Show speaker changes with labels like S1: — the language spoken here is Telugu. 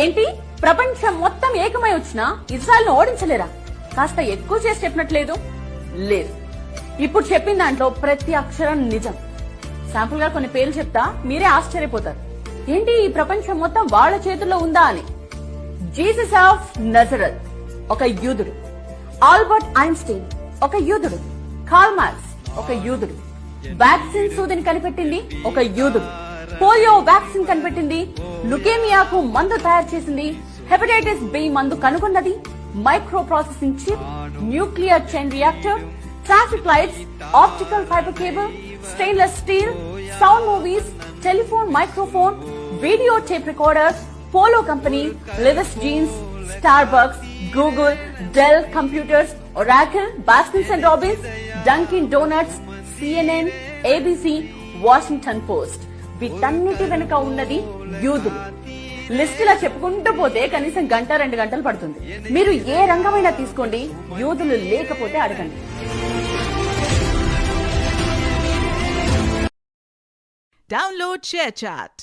S1: ఏంటి ప్రపంచం మొత్తం ఏకమై వచ్చినా ఇజ్రాయెల్ ను ఓడించలేరా? కాస్త ఎక్కువ చేసి చెప్పినట్లేదు. లేదు, ఇప్పుడు చెప్పిన దాంట్లో ప్రతి అక్షరం నిజం. శాంపుల్ గా కొన్ని పేర్లు చెప్తా, మీరే ఆశ్చర్యపోతారు. ఏంటి ఈ ప్రపంచం మొత్తం వాళ్ళ చేతుల్లో ఉందా అని. జీసస్ ఆఫ్ నజరత్ ఒక యూదుడు, ఆల్బర్ట్ ఐన్స్టీన్ ఒక యూదుడు, కార్ల్ మార్క్స్ ఒక యూదుడు, వ్యాక్సిన్ సూదిని కనిపెట్టింది ఒక యూదుడు, పోలియో వ్యాక్సిన్ కనిపెట్టింది, లుకేమియాకు మందు తయారు చేసింది, హెపటైటిస్ బి మందు కనుగొన్నది, micro processing chip, nuclear chain reactor, traffic lights, optical fibre cable, stainless steel, sound movies, telephone microphone, video tape recorder, polo company, Levi's jeans, Starbucks, Google, Dell computers, Oracle, Baskins and Robbins, Dunkin Donuts, CNN, ABC, Washington Post. వీటన్నిటి వెనుక ఉన్నది యూదులు. లిస్టులా చెప్పుకుంటూ పోతే కనీసం గంట 2 గంటలు పడుతుంది. మీరు ఏ రంగమైనా తీసుకోండి, యూదులు లేకపోతే అడగండి.
S2: Download ShareChat.